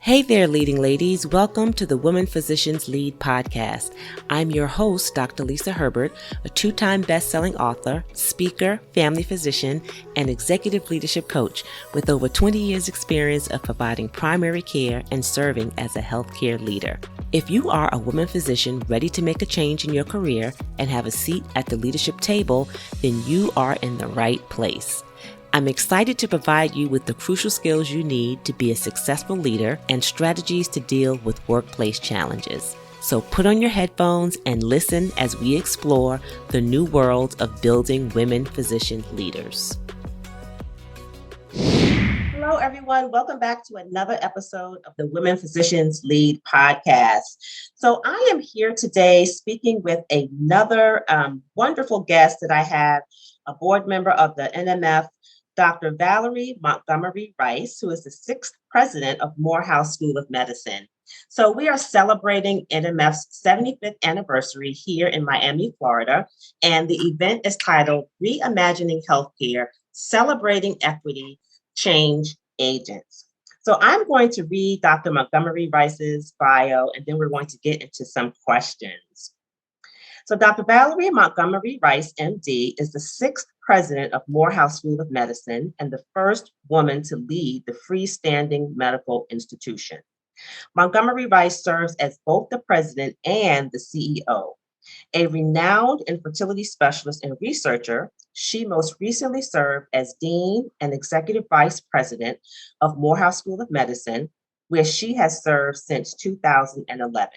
Hey there, leading ladies. Welcome to the Women Physicians Lead podcast. I'm your host, Dr. Lisa Herbert, a two-time best-selling author, speaker, family physician, and executive leadership coach with over 20 years experience of providing primary care and serving as a healthcare leader. If you are a woman physician ready to make a change in your career and have a seat at the leadership table, then you are in the right place. I'm excited to provide you with the crucial skills you need to be a successful leader and strategies to deal with workplace challenges. So put on your headphones and listen as we explore the new world of building women physician leaders. Hello, everyone. Welcome back to another episode of the Women Physicians Lead podcast. So I am here today speaking with another wonderful guest that I have, a board member of the NMF, Dr. Valerie Montgomery Rice, who is the 6th president of Morehouse School of Medicine. So we are celebrating NMF's 75th anniversary here in Miami, Florida, and the event is titled Reimagining Healthcare, Celebrating Equity, Change Agents. So I'm going to read Dr. Montgomery Rice's bio, and then we're going to get into some questions. So Dr. Valerie Montgomery Rice, MD, is the 6th president of Morehouse School of Medicine and the first woman to lead the freestanding medical institution. Montgomery Rice serves as both the president and the CEO. A renowned infertility specialist and researcher, she most recently served as dean and executive vice president of Morehouse School of Medicine, where she has served since 2011.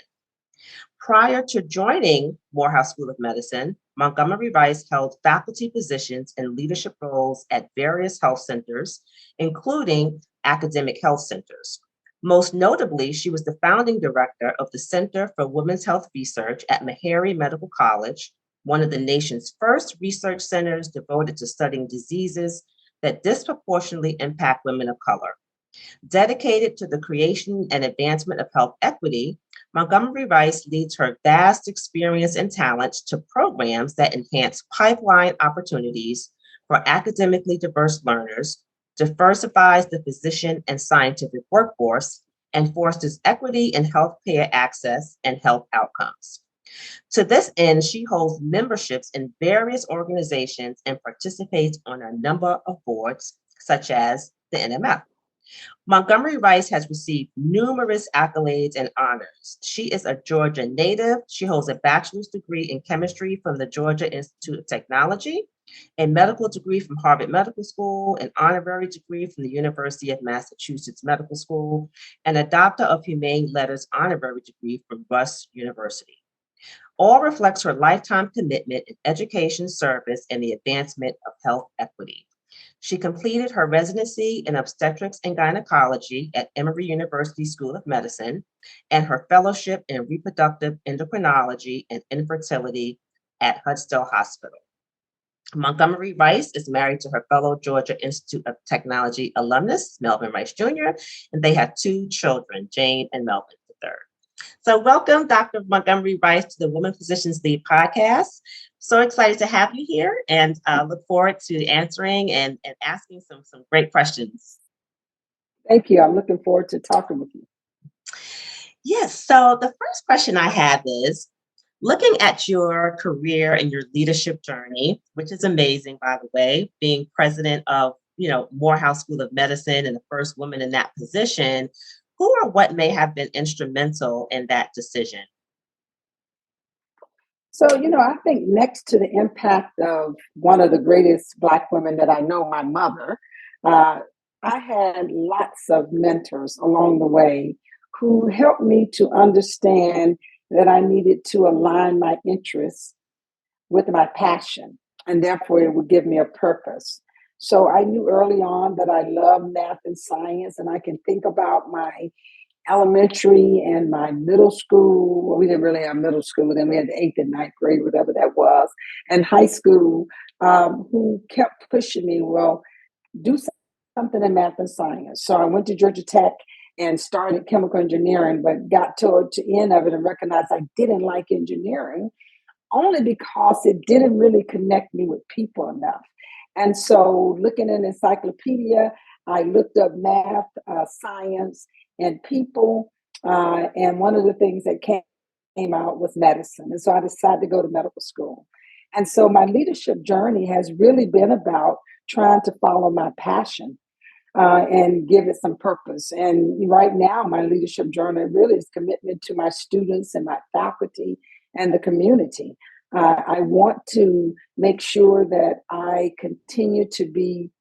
Prior to joining Morehouse School of Medicine, Montgomery Rice held faculty positions and leadership roles at various health centers, including academic health centers. Most notably, she was the founding director of the Center for Women's Health Research at Meharry Medical College, one of the nation's first research centers devoted to studying diseases that disproportionately impact women of color. Dedicated to the creation and advancement of health equity, Montgomery Rice leads her vast experience and talent to programs that enhance pipeline opportunities for academically diverse learners, diversifies the physician and scientific workforce, and fosters equity in healthcare access and health outcomes. To this end, she holds memberships in various organizations and participates on a number of boards, such as the NMF. Montgomery Rice has received numerous accolades and honors. She is a Georgia native. She holds a bachelor's degree in chemistry from the Georgia Institute of Technology, a medical degree from Harvard Medical School, an honorary degree from the University of Massachusetts Medical School, and a Doctor of Humane Letters honorary degree from Russ University. All reflects her lifetime commitment in education, service, and the advancement of health equity. She completed her residency in obstetrics and gynecology at Emory University School of Medicine and her fellowship in reproductive endocrinology and infertility at Hudsdale Hospital. Montgomery Rice is married to her fellow Georgia Institute of Technology alumnus, Melvin Rice Jr., and they have 2 children, Jane and Melvin III. So welcome, Dr. Montgomery Rice, to the Women Physicians Lead podcast. So excited to have you here and look forward to answering and asking some great questions. Thank you. I'm looking forward to talking with you. Yes. So the first question I have is, looking at your career and your leadership journey, which is amazing, by the way, being president of, Morehouse School of Medicine and the first woman in that position, who or what may have been instrumental in that decision? So, I think next to the impact of one of the greatest Black women that I know, my mother, I had lots of mentors along the way who helped me to understand that I needed to align my interests with my passion, and therefore it would give me a purpose. So I knew early on that I loved math and science, and I can think about my elementary and my middle school. Well, we didn't really have middle school. Then we had the 8th and 9th grade, whatever that was, and high school, who kept pushing me, well, do something in math and science. So I went to Georgia Tech and started chemical engineering, but got toward the end of it and recognized I didn't like engineering, only because it didn't really connect me with people enough. And so looking in encyclopedia, I looked up math, science, and people. And one of the things that came out was medicine. And so I decided to go to medical school. And so my leadership journey has really been about trying to follow my passion and give it some purpose. And right now, my leadership journey really is commitment to my students and my faculty and the community. I want to make sure that I continue to be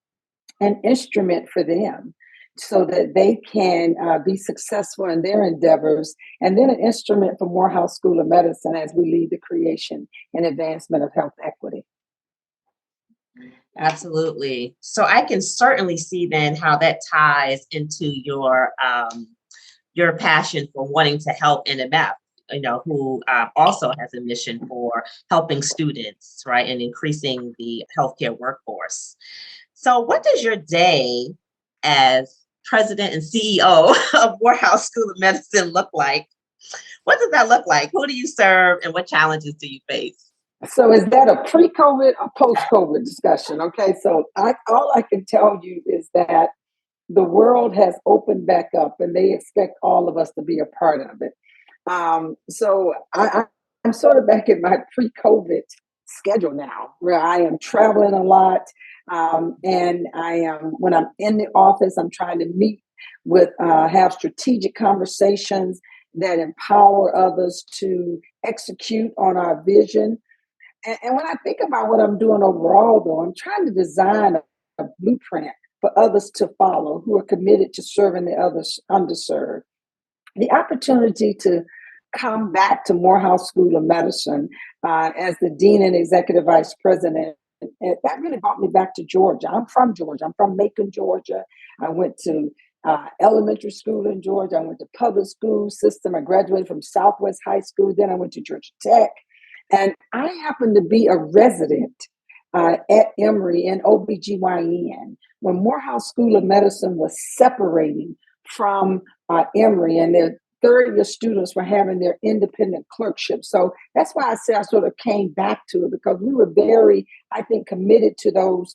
an instrument for them so that they can be successful in their endeavors, and then an instrument for Morehouse School of Medicine as we lead the creation and advancement of health equity. Absolutely. So I can certainly see then how that ties into your passion for wanting to help NMF, who also has a mission for helping students, right, and increasing the healthcare workforce. So what does your day as president and CEO of Morehouse School of Medicine look like? What does that look like? Who do you serve and what challenges do you face? So is that a pre-COVID or post-COVID discussion? Okay, so all I can tell you is that the world has opened back up and they expect all of us to be a part of it. So I'm sort of back in my pre-COVID schedule now, where I am traveling a lot. And when I'm in the office, I'm trying to meet with, have strategic conversations that empower others to execute on our vision. And when I think about what I'm doing overall, though, I'm trying to design a blueprint for others to follow who are committed to serving the others underserved. The opportunity to come back to Morehouse School of Medicine as the Dean and Executive Vice President, that really brought me back to Georgia. I'm from Georgia. I'm from Macon, Georgia. I went to elementary school in Georgia. I went to public school system. I graduated from Southwest High School. Then I went to Georgia Tech. And I happened to be a resident at Emory in OBGYN when Morehouse School of Medicine was separating from Emory, and their third-year students were having their independent clerkship. So that's why I say I sort of came back to it, because we were very, I think, committed to those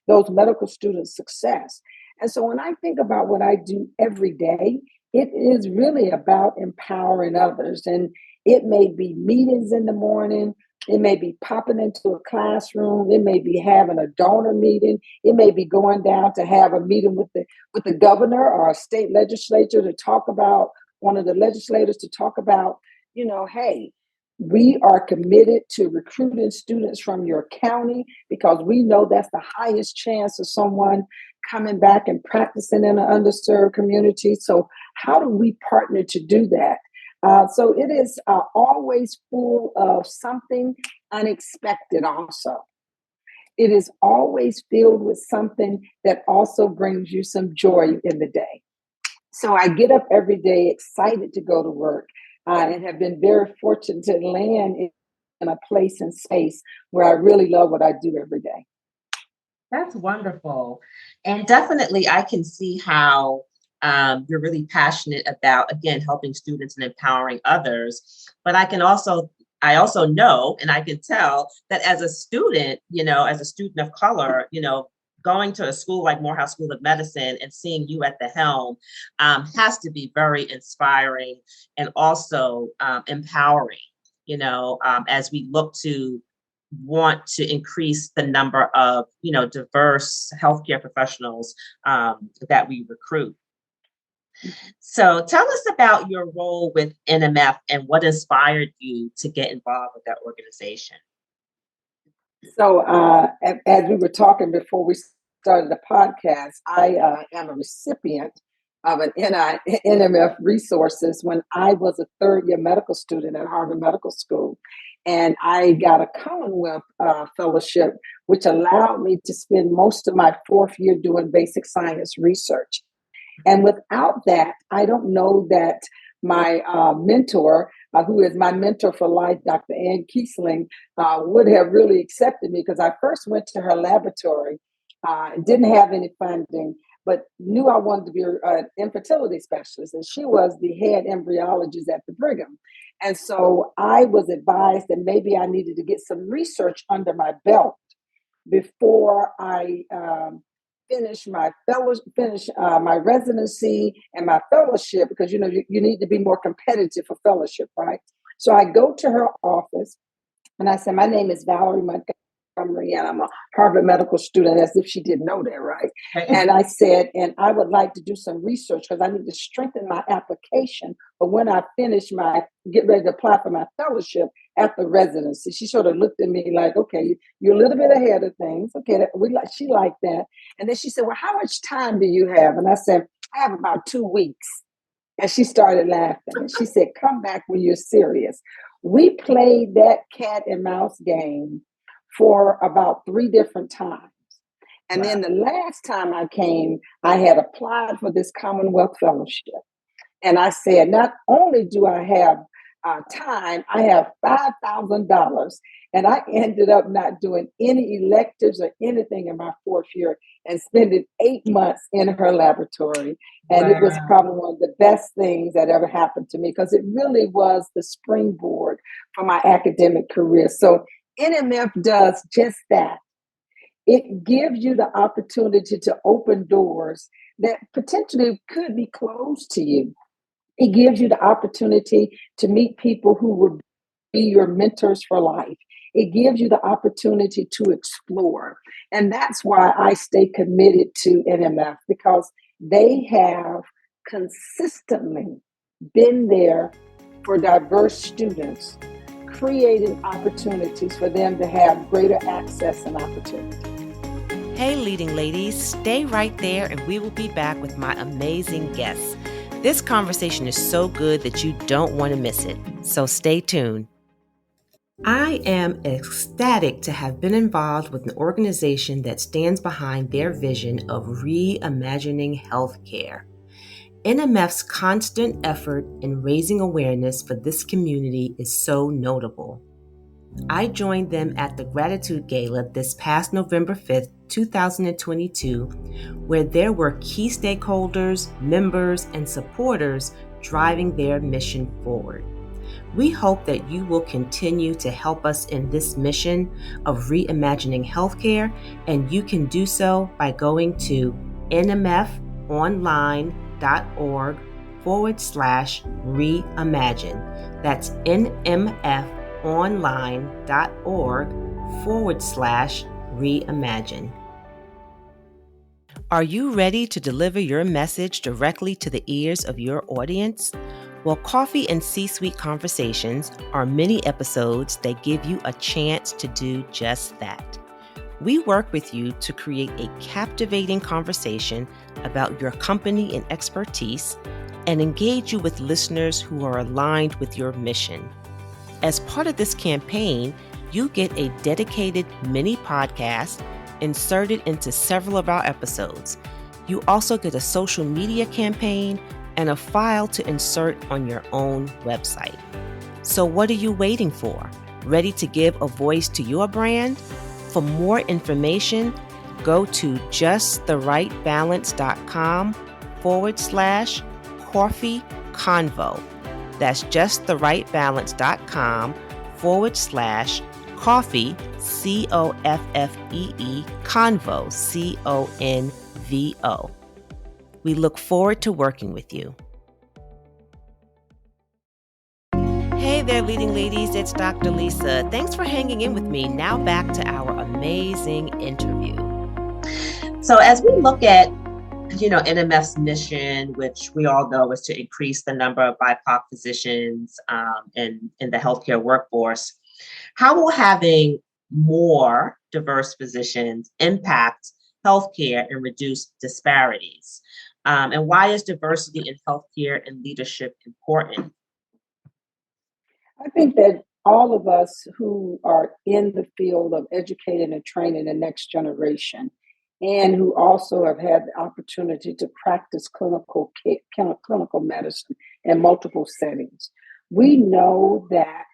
those medical students' success. And so when I think about what I do every day, it is really about empowering others. And it may be meetings in the morning. It may be popping into a classroom. It may be having a donor meeting. It may be going down to have a meeting with the governor or a state legislature to talk about, one of the legislators to talk about, hey, we are committed to recruiting students from your county because we know that's the highest chance of someone coming back and practicing in an underserved community. So how do we partner to do that? So it is always full of something unexpected also. It is always filled with something that also brings you some joy in the day. So I get up every day excited to go to work and have been very fortunate to land in a place and space where I really love what I do every day. That's wonderful. And definitely I can see how you're really passionate about, again, helping students and empowering others. But I also know, and I can tell that as a student, as a student of color, going to a school like Morehouse School of Medicine and seeing you at the helm has to be very inspiring and also empowering, as we look to want to increase the number of, diverse healthcare professionals that we recruit. So tell us about your role with NMF and what inspired you to get involved with that organization. So as we were talking before we started the podcast, I am a recipient of an NMF resources when I was a third-year medical student at Harvard Medical School. And I got a Commonwealth fellowship, which allowed me to spend most of my fourth year doing basic science research. And without that, I don't know that my mentor, who is my mentor for life, Dr. Ann Kiesling, would have really accepted me, because I first went to her laboratory, didn't have any funding, but knew I wanted to be an infertility specialist. And she was the head embryologist at the Brigham. And so I was advised that maybe I needed to get some research under my belt before I finish my my residency and my fellowship, because you need to be more competitive for fellowship, right? So I go to her office and I said, my name is Valerie Montgomery, and I'm a Harvard medical student, as if she didn't know that, right? And I said, and I would like to do some research because I need to strengthen my application. But when I get ready to apply for my fellowship at the residency, she sort of looked at me like, okay, you're a little bit ahead of things. Okay, she liked that. And then she said, well, how much time do you have? And I said, I have about 2 weeks. And she started laughing. And she said, come back when you're serious. We played that cat and mouse game for about 3 different times. And then the last time I came, I had applied for this Commonwealth Fellowship. And I said, not only do I have time, I have $5,000. And I ended up not doing any electives or anything in my 4th year and spending 8 months in her laboratory. And it was probably one of the best things that ever happened to me, because it really was the springboard for my academic career. So NMF does just that. It gives you the opportunity to open doors that potentially could be closed to you. It gives you the opportunity to meet people who will be your mentors for life. It gives you the opportunity to explore. And that's why I stay committed to NMF, because they have consistently been there for diverse students, creating opportunities for them to have greater access and opportunity. Hey, leading ladies, stay right there and we will be back with my amazing guests. This conversation is so good that you don't want to miss it, so stay tuned. I am ecstatic to have been involved with an organization that stands behind their vision of reimagining healthcare. NMF's constant effort in raising awareness for this community is so notable. I joined them at the Gratitude Gala this past November 5th, 2022, where there were key stakeholders, members, and supporters driving their mission forward. We hope that you will continue to help us in this mission of reimagining healthcare, and you can do so by going to nmfonline.org/reimagine. That's nmfonline.org/reimagine. Are you ready to deliver your message directly to the ears of your audience? Well, Coffee and C-Suite Conversations are mini episodes that give you a chance to do just that. We work with you to create a captivating conversation about your company and expertise and engage you with listeners who are aligned with your mission. As part of this campaign, you get a dedicated mini podcast inserted into several of our episodes. You also get a social media campaign and a file to insert on your own website. So what are you waiting for? Ready to give a voice to your brand? For more information, go to justtherightbalance.com/coffee convo. That's justtherightbalance.com/coffee, COFFEE, convo, CONVO. We look forward to working with you. Hey there, leading ladies, it's Dr. Lisa. Thanks for hanging in with me. Now back to our amazing interview. So as we look at, NMF's mission, which we all know is to increase the number of BIPOC physicians in the healthcare workforce, how will having more diverse physicians impact healthcare and reduce disparities? And why is diversity in healthcare and leadership important? I think that all of us who are in the field of educating and training the next generation, and who also have had the opportunity to practice clinical medicine in multiple settings, we know that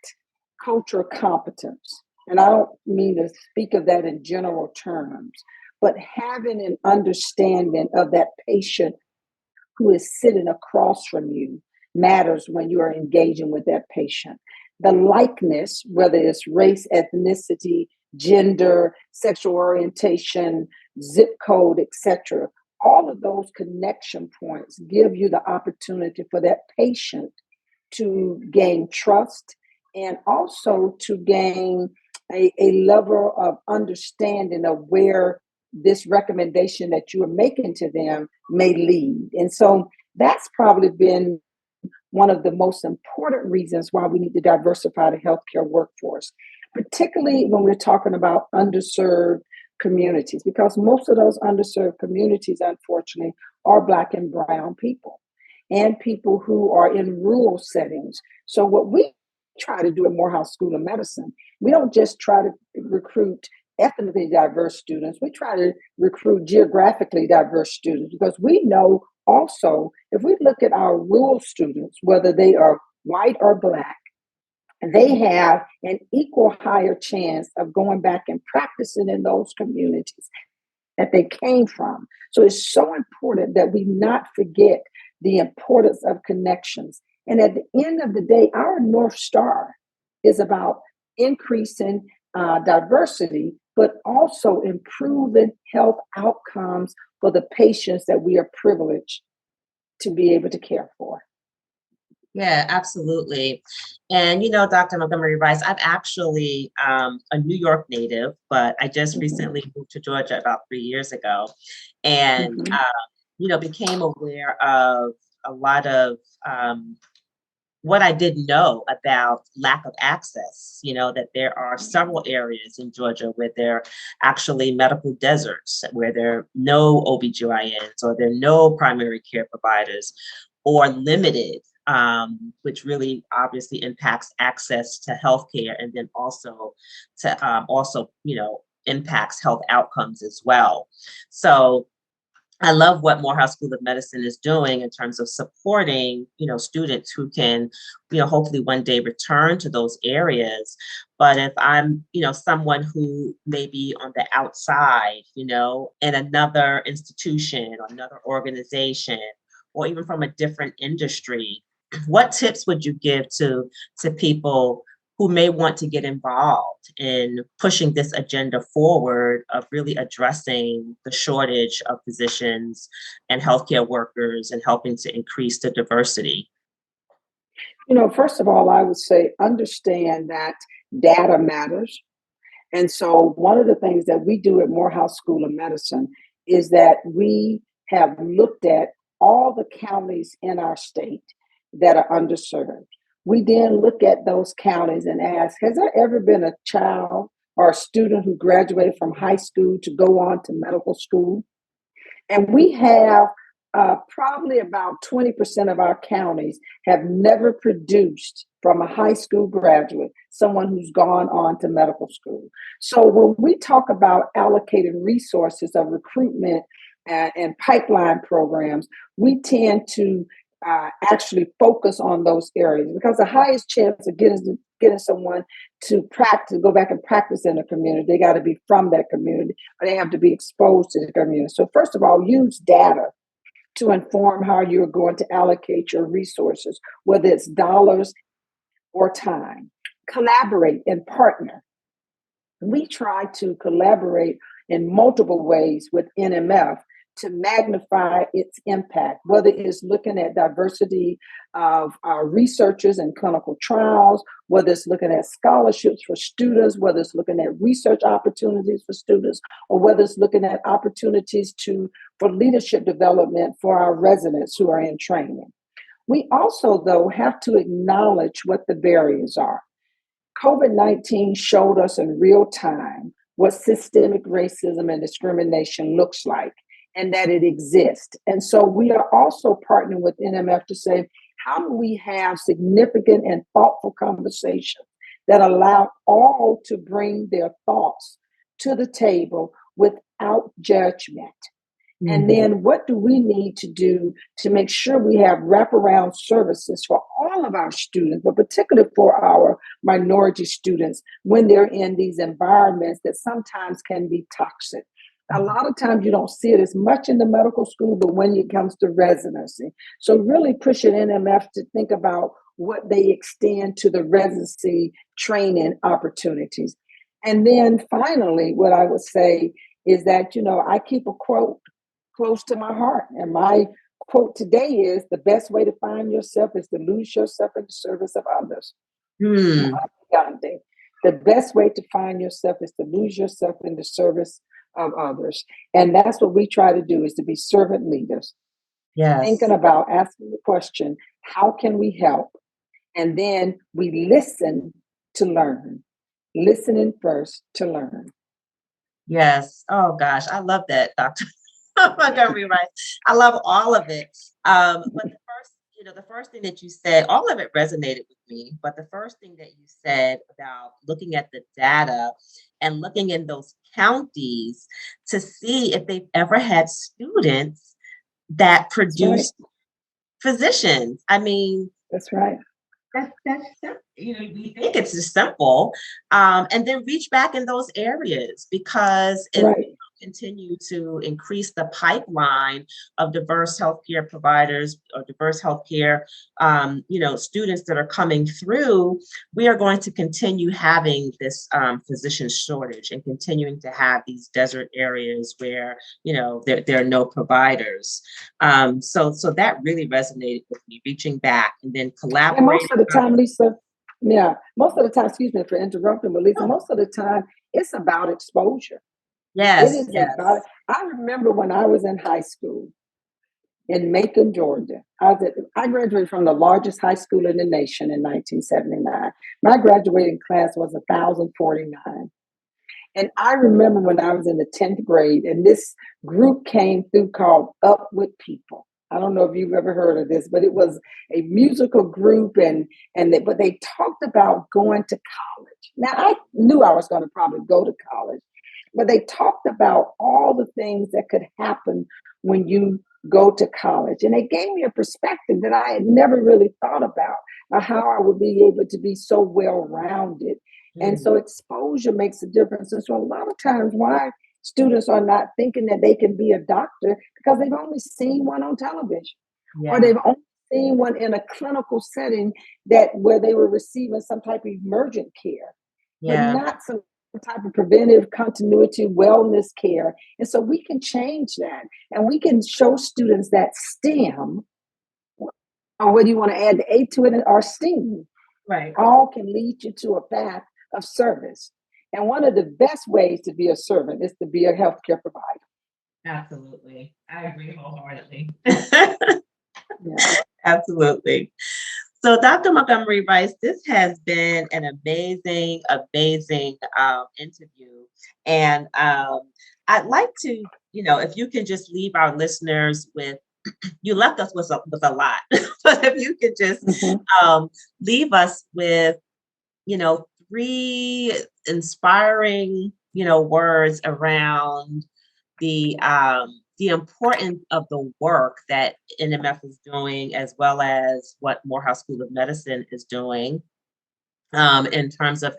cultural competence, and I don't mean to speak of that in general terms, but having an understanding of that patient who is sitting across from you matters when you are engaging with that patient. The likeness, whether it's race, ethnicity, gender, sexual orientation, zip code, etc. All of those connection points give you the opportunity for that patient to gain trust and also to gain a level of understanding of where this recommendation that you are making to them may lead. And so that's probably been one of the most important reasons why we need to diversify the healthcare workforce, particularly when we're talking about underserved communities, because most of those underserved communities, unfortunately, are Black and Brown people and people who are in rural settings. So what we try to do at Morehouse School of Medicine, we don't just try to recruit ethnically diverse students, we try to recruit geographically diverse students, because we know also, if we look at our rural students, whether they are white or Black, they have an equal higher chance of going back and practicing in those communities that they came from. So it's so important that we not forget the importance of connections. And at the end of the day, our North Star is about increasing diversity, but also improving health outcomes for the patients that we are privileged to be able to care for. Yeah, absolutely. And, Dr. Montgomery Rice, I'm actually a New York native, but I just recently moved to Georgia about 3 years ago and, became aware of a lot of what I didn't know about lack of access, that there are several areas in Georgia where there are actually medical deserts, where there are no OBGYNs or there are no primary care providers or limited, which really obviously impacts access to healthcare and then also impacts health outcomes as well. So I love what Morehouse School of Medicine is doing in terms of supporting, students who can, hopefully one day return to those areas. But if I'm, someone who may be on the outside, in another institution or another organization, or even from a different industry, what tips would you give to people who may want to get involved in pushing this agenda forward of really addressing the shortage of physicians and healthcare workers and helping to increase the diversity? First of all, I would say understand that data matters. And so one of the things that we do at Morehouse School of Medicine is that we have looked at all the counties in our state that are underserved. We then look at those counties and ask, has there ever been a child or a student who graduated from high school to go on to medical school? And we have probably about 20% of our counties have never produced from a high school graduate someone who's gone on to medical school. So when we talk about allocating resources of recruitment and pipeline programs, we tend to actually focus on those areas, because the highest chance of getting someone to practice, go back and practice in a community, they got to be from that community, or they have to be exposed to the community. So first of all, use data to inform how you're going to allocate your resources, whether it's dollars or time. Collaborate and partner. We try to collaborate in multiple ways with NMF to magnify its impact, whether it's looking at diversity of our researchers and clinical trials, whether it's looking at scholarships for students, whether it's looking at research opportunities for students, or whether it's looking at opportunities for leadership development for our residents who are in training. We also, though, have to acknowledge what the barriers are. COVID-19 showed us in real time what systemic racism and discrimination looks like, and that it exists. And so we are also partnering with NMF to say, how do we have significant and thoughtful conversations that allow all to bring their thoughts to the table without judgment? Mm-hmm. And then what do we need to do to make sure we have wraparound services for all of our students, but particularly for our minority students when they're in these environments that sometimes can be toxic? A lot of times you don't see it as much in the medical school, but when it comes to residency. So really pushing NMF to think about what they extend to the residency training opportunities. And then finally, what I would say is that, I keep a quote close to my heart. And my quote today is, the best way to find yourself is to lose yourself in the service of others. The best way to find yourself is to lose yourself in the service of others. And that's what we try to do, is to be servant leaders. Yes. Thinking about asking the question, how can we help? And then we listen to learn. Listening first to learn. Yes. Oh gosh, I love that, Dr. Montgomery Rice. I love all of it. But the first thing that you said, all of it resonated with me. But the first thing that you said about looking at the data and looking in those counties to see if they've ever had students that produced physicians. I mean, that's right. That's we think it's just simple, and then reach back in those areas, because if we continue to increase the pipeline of diverse healthcare providers or diverse healthcare, students that are coming through, we are going to continue having this physician shortage and continuing to have these desert areas where there are no providers. So that really resonated with me, reaching back and then collaborating. And most of the time, Lisa, excuse me for interrupting, but Lisa, most of the time it's about exposure. Yes. It is about, I remember when I was in high school in Macon, Georgia. I graduated from the largest high school in the nation in 1979. My graduating class was 1,049. And I remember when I was in the 10th grade, and this group came through called Up With People. I don't know if you've ever heard of this, but it was a musical group, but they talked about going to college. Now, I knew I was going to probably go to college, but they talked about all the things that could happen when you go to college. And they gave me a perspective that I had never really thought about how I would be able to be so well-rounded. And so exposure makes a difference. And so a lot of times why students are not thinking that they can be a doctor, because they've only seen one on television, or they've only seen one in a clinical setting where they were receiving some type of emergent care, but not some type of preventive continuity wellness care. And so we can change that, and we can show students that STEM, or whether you want to add the A to it, or STEAM, all can lead you to a path of service. And one of the best ways to be a servant is to be a healthcare provider. Absolutely. I agree wholeheartedly. Absolutely. So Dr. Montgomery Rice, this has been an amazing interview. And I'd like to, if you can just leave our listeners with, you left us with a lot, but if you could just leave us with, 3 inspiring, words around the importance of the work that NMF is doing, as well as what Morehouse School of Medicine is doing in terms of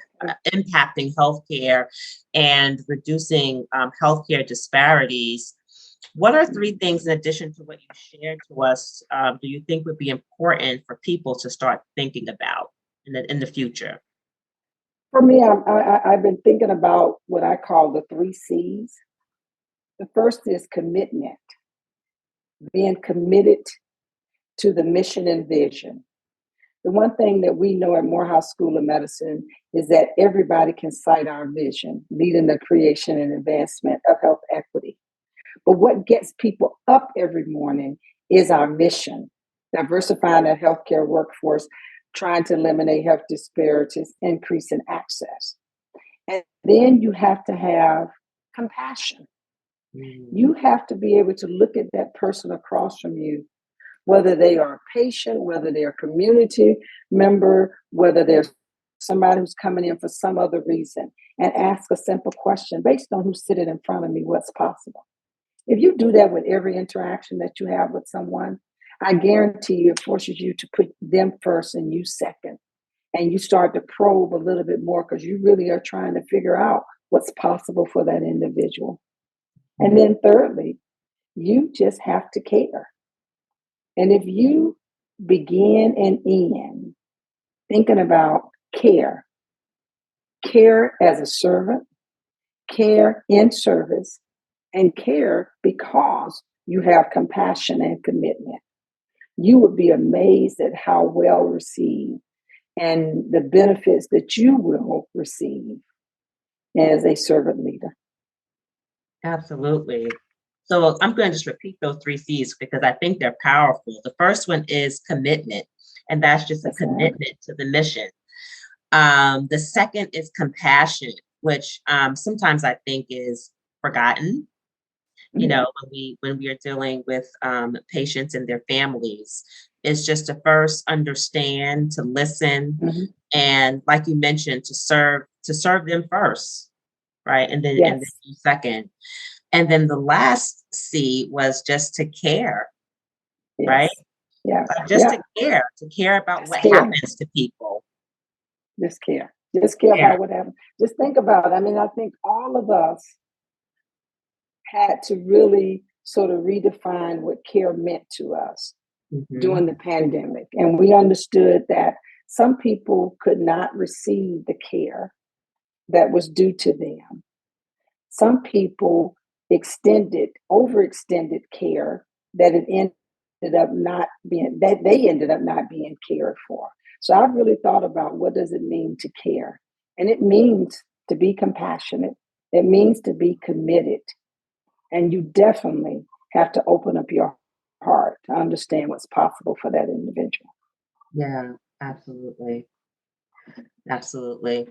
impacting healthcare and reducing healthcare disparities. What are 3 things, in addition to what you shared to us, do you think would be important for people to start thinking about in the future? For me, I've been thinking about what I call the 3 C's. The first is commitment, being committed to the mission and vision. The one thing that we know at Morehouse School of Medicine is that everybody can cite our vision, leading the creation and advancement of health equity. But what gets people up every morning is our mission, diversifying our healthcare workforce, trying to eliminate health disparities, increasing access. And then you have to have compassion. You have to be able to look at that person across from you, whether they are a patient, whether they're a community member, whether they're somebody who's coming in for some other reason, and ask a simple question based on who's sitting in front of me, what's possible. If you do that with every interaction that you have with someone, I guarantee you it forces you to put them first and you second. And you start to probe a little bit more, because you really are trying to figure out what's possible for that individual. And then thirdly, you just have to care. And if you begin and end thinking about care as a servant, care in service, and care because you have compassion and commitment. You would be amazed at how well received and the benefits that you will receive as a servant leader. Absolutely. So I'm going to just repeat those 3 C's because I think they're powerful. The first one is commitment, and that's just a commitment to the mission. The second is compassion, which sometimes I think is forgotten. You know, when we are dealing with patients and their families, is just to first understand, to listen, and like you mentioned, to serve them first, right? And then you second. And then the last C was just to care, right? Yeah. Just to care about what happens to people. Just care about what happens. Just think about it. I mean, I think all of us had to really sort of redefine what care meant to us during the pandemic. And we understood that some people could not receive the care that was due to them. Some people overextended care that it ended up not being, that they ended up not being cared for. So I've really thought about what does it mean to care? And it means to be compassionate. It means to be committed. And you definitely have to open up your heart to understand what's possible for that individual. Yeah, absolutely. Absolutely.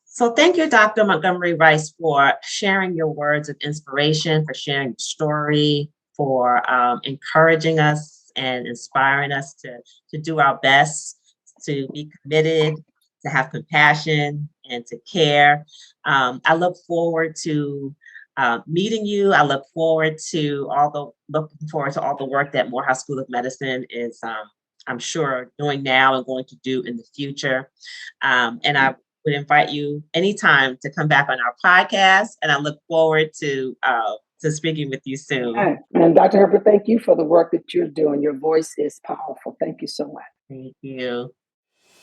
So thank you, Dr. Montgomery Rice, for sharing your words of inspiration, for sharing your story, for encouraging us and inspiring us to do our best, to be committed, to have compassion, and to care. I look forward to meeting you. I look forward to all the work that Morehouse School of Medicine is, I'm sure, doing now and going to do in the future. And I would invite you anytime to come back on our podcast, and I look forward to speaking with you soon. And Dr. Herbert, thank you for the work that you're doing. Your voice is powerful. Thank you so much. Thank you.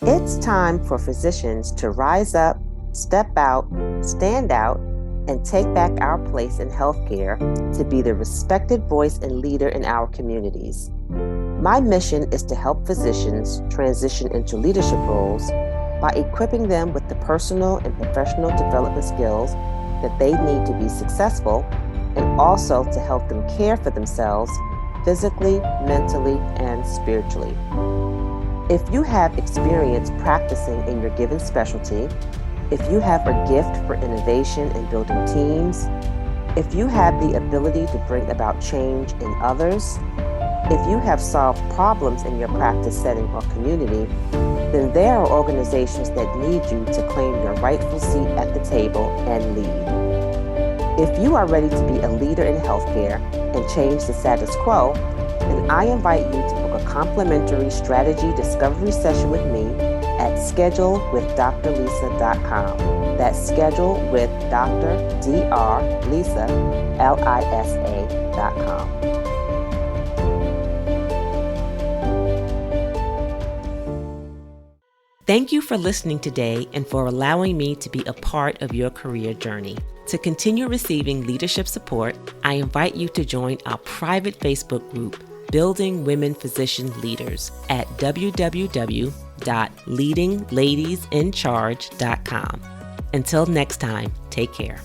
It's time for physicians to rise up, step out, stand out, and take back our place in healthcare to be the respected voice and leader in our communities. My mission is to help physicians transition into leadership roles by equipping them with the personal and professional development skills that they need to be successful, and also to help them care for themselves physically, mentally, and spiritually. If you have experience practicing in your given specialty, if you have a gift for innovation and building teams, if you have the ability to bring about change in others, if you have solved problems in your practice setting or community, then there are organizations that need you to claim your rightful seat at the table and lead. If you are ready to be a leader in healthcare and change the status quo, then I invite you to book a complimentary strategy discovery session with me at schedulewithdrlisa.com. That's schedulewithdrlisa.com. Thank you for listening today and for allowing me to be a part of your career journey. To continue receiving leadership support, I invite you to join our private Facebook group, Building Women Physician Leaders, at www.leadingladiesinCharge.com. Until next time, take care.